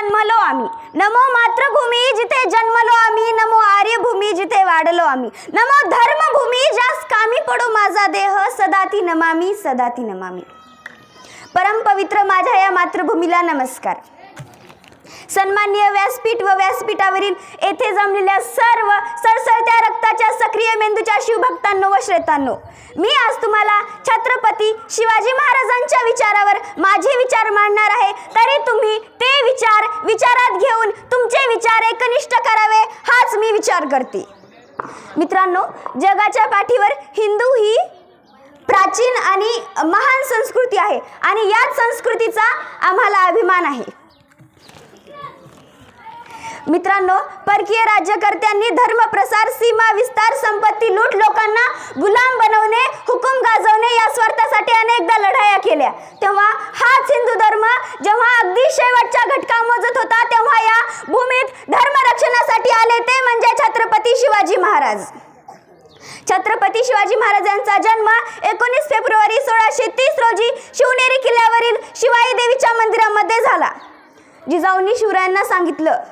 जन्मलो आम्ही, नमो मातृभूमी जिथे जन्मलो आम्ही, नमो आर्यभूमी जिथे वाढलो आम्ही, नमो धर्मभूमी ज्यास कामी पडो माझा देह, सदा ती नमामी सदा ती नमामी. परमपवित्र माझ्या या मातृभूमीला नमस्कार. सन्माननीय व्यासपीठ व व्यासपीठावरील येथे जमलेल्या सर्व सरसरत्या रक्ताच्या सक्रिय मेंदूच्या शिवभक्तांनो व श्रोतांनो, मी आज तुम्हाला छत्रपती शिवाजी महाराजांच्या विचारावर माझे विचार मांडणार आहे. तरी तुम्ही ते विचार विचारात घेऊन तुमचे विचार एकनिष्ठ करावे हाच मी विचार करते. मित्रांनो, जगाच्या पाठीवर हिंदू ही प्राचीन आणि महान संस्कृती आहे आणि याच संस्कृतीचा आम्हाला अभिमान आहे. मित्रांनो, परकीय राज्यकर्त्यांनी धर्मप्रसार, सीमा विस्तार, संपत्ती लूट, लोकांना गुलाम बनवणे, हुकूम गाजवणे या स्वार्थासाठी अनेकदा लढाया केल्या. तेव्हा हाच हिंदू धर्म जेव्हा अगदी शेवटच्या घटका मोजत होता तेव्हा या भूमीत धर्मरक्षणासाठी आले ते म्हणजे छत्रपती शिवाजी महाराज. छत्रपती शिवाजी महाराजांचा जन्म 19 फेब्रुवारी 1630 रोजी शिवनेरी किल्ल्यावरील शिवाई देवीच्या मंदिरामध्ये झाला. जिजाऊंनी शिवरायांना सांगितलं,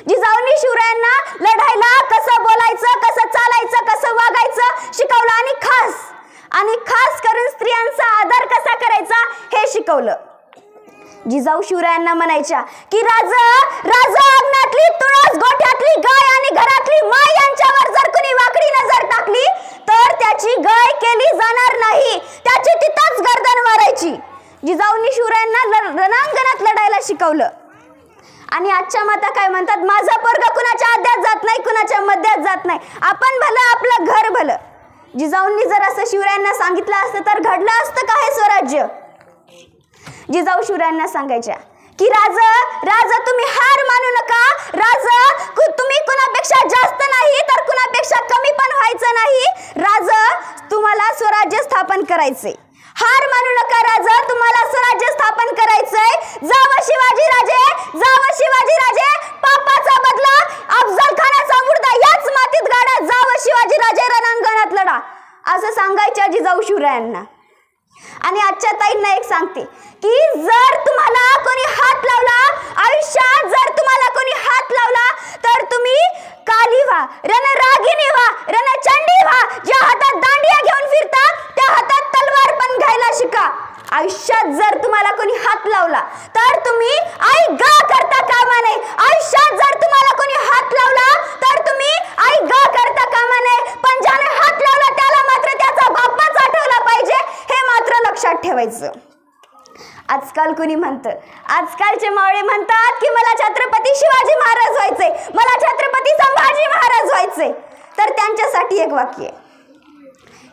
जिजाऊंनी शिवरायांना लढायला कसं बोलायचं, कसं चालायचं, कसं वागायचं शिकवलं आणि खास करून स्त्रियांचा आदर कसा करायचा हे शिकवलं. जिजाऊ शिवरायांना म्हणायच्या की राजा अंगणातली तुळस, गोठ्यातली गाय आणि घरातली माय यांच्यावर जर कुणी वाकडी नजर टाकली तर त्याची गाय केली जाणार नाही, त्याची तिथंच गर्दन मारायची. जिजाऊंनी शिवरायांना रणांगणात लढायला शिकवलं. आणि आजच्या माता काय म्हणतात, माझा पोरगा कुणाच्या आद्यात जात नाही, कुणाच्या मध्यात जात नाही, आपण भलं आपलं घर भलं. जिजाऊंनी जर असं शिवरायांना सांगितलं असतं तर घडलं असतं का हे स्वराज्य. जिजाऊ शिवरायांना सांगायच्या की राजा तुम्ही हार मानू नका, राजा तुम्ही कुणापेक्षा जास्त नाही तर कुणापेक्षा कमी पण व्हायचं नाही, राजा तुम्हाला स्वराज्य स्थापन करायचंय. हार मानू नका राजा, तुम्हाला स्वराज्य स्थापन करायचंय. जावं शिवाजी राजे, पापाचा बदला अफजल खानाचा मुर्दा याच मातीत गाडा, जावं शिवाजी राजे, रणांगणात लढा असं सांगायच्या जिजाऊ शिवरायांना. आणि आजच्या ताईंना एक सांगते की जर तुम्हाला कोणी हात लावला, आयुष्यात जर तुम्हाला कोणी हात लावला तर तुम्ही काली व्हा, रणरागिणी व्हा, रणचंडी व्हा. ज्या हातात दांडिया घेऊन फिरतात त्या हातात तलवार पण घ्यायला शिका. आयुष्यात जर तुम्हाला कोणी हात लावला तर तुम्ही आई गा करता कामा नये. आयुष्यात जर तुम्हाला कोणी हात लावला तर तुम्ही आई गा करता कामा नये. पण ज्याने हात लावला त्याला मात्र त्याचा बापच आठवला पाहिजे, हे मात्र लक्षात ठेवायचं. आजकाल कुणी म्हणतं, आजकालचे मावळे म्हणतात की मला छत्रपती शिवाजी महाराज व्हायचंय, मला छत्रपती संभाजी महाराज व्हायचंय. तर त्यांच्यासाठी एक वाक्य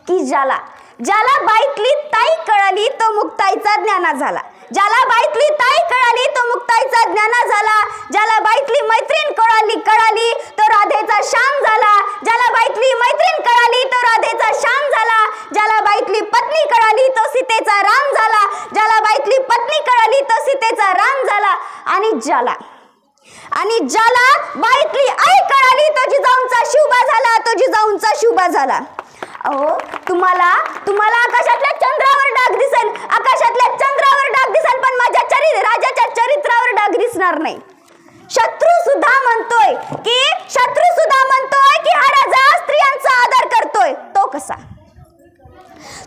की ज्याला बाईतली ताई कळाली तो मुक्ताईचा ज्ञाना झाला. ज्याला बाईतली ताई कळाली तो मुक्ताईचा ज्ञाना झाला. ज्याला बाईतली मैत्रीण कळाली तो राधेचा श्याम झाला. ज्याला बाईतली मैत्रीण कळाली तो राधेचा श्याम झाला. ज्याला बाईतली पत्नी कळाली तो सीतेचा राम झाला. ज्याला बाईतली पत्नी कळाली तो सीतेचा राम झाला. आणि ज्याला बाईतली आई कळाली तो जिजाऊंचा शिवबा झाला, तो जिजाऊंचा शिवबा झाला. अहो, तुम्हाला आकाशातल्या चंद्रावर डाग दिसेल, आकाशातल्या चंद्रावर डाग दिसेल, पण माझ्या राजाच्या चरित्रावर डाग दिसणार नाही. शत्रू सुद्धा म्हणतोय की हा राजा स्त्रियांचा आदर करतोय. तो कसा?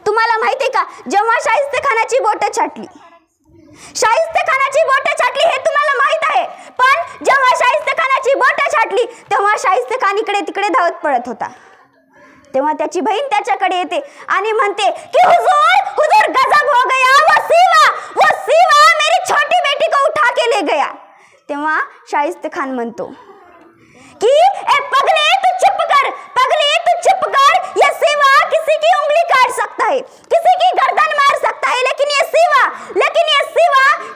तुम्हाला माहितीये का, जेव्हा शाहिस्तेखानाची बोटं छाटली हे तुम्हाला माहित आहे. पण जेव्हा शाहिस्तेखानाची बोटं छाटली तेव्हा शाहिस्तेखान इकडे तिकडे धावत पळत होता. तेव्हा त्याची बहीण त्याच्याकडे येते आणि म्हणते की हुजूर गजब हो गया, वो सीवा मेरी छोटी बेटी को उठा के ले गया. तेव्हा शाहिस्तेखान म्हणतो कि ए पगले तू चुप कर, ये सीवा किसी की उंगली काट सकता है, किसी की गर्दन मार सकता है, लेकिन ये सीवा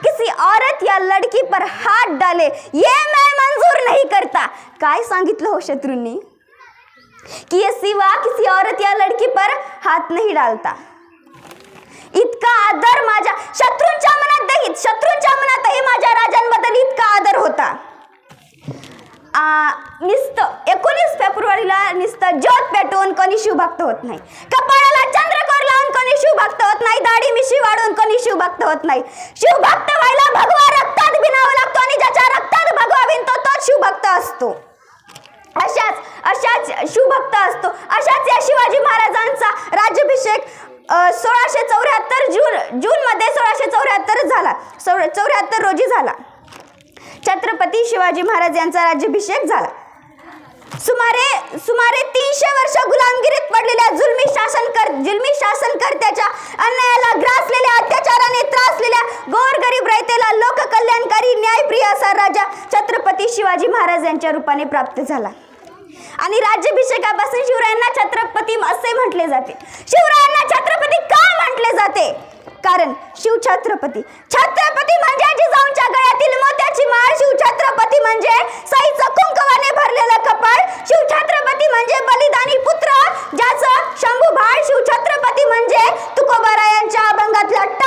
किसी औरत या लड़की पर हाथ डाले ये मैं मंजूर नहीं करता. काय सांगितलं हो शत्रूंनी कि ये सीवा किसी औरत या लड़की पर हाथ नहीं डालता. इतका आदर माझ्या शत्रूंच्या मनातही माझ्या राजांबद्दल इतका आदर होता. 19 फेब्रुवारीला नुसतं ज्योत पेटवून कोणी शिवभक्त होत नाही, कपाळाला चंद्रकोर लावून कोणी शिवभक्त होत नाही, दाढी मिशी वाढवून कोणी शिवभक्त होत नाही. शिवभक्त व्हायला भगवा रक्तात भिनावं लागतो आणि ज्याच्या रक्तात असतो, अशाच शिवभक्त असतो. अशाच या शिवाजी महाराजांचा राज्याभिषेक 1674 जूनमध्ये 1674 झाला, 74 रोजी झाला. छत्रपती शिवाजी महाराज यांचा राज्याभिषेक झाला. सुमारे 300 वर्ष गुलामगिरीत पडलेल्या जुलमी शासनकर्त्याच्या अन्यायाला ग्रासलेल्या, अत्याचाराने त्रासलेल्या गोरगरीब रयतेला लोककल्याणकारी न्यायप्रिय असा राजा छत्रपती शिवाजी महाराज यांच्या रूपाने प्राप्त झाला. आणि राज्याभिषेकापासून शिवरायांना छत्रपती असे म्हटले जाते. शिवरायांना छत्रपती का म्हटले जाते? कारण शिवछत्रपती, छत्रपती म्हणजे जिजाऊंच्या गळ्यातील मोत्याची माळ, शिवछत्रपती म्हणजे साईचं कुंकवाने भरलेलं कपाळ, शिवछत्रपती म्हणजे बलिदानी पुत्र ज्याचं शंभू भाळ, शिवछत्रपती म्हणजे तुकोबारायांच्या अभंगातला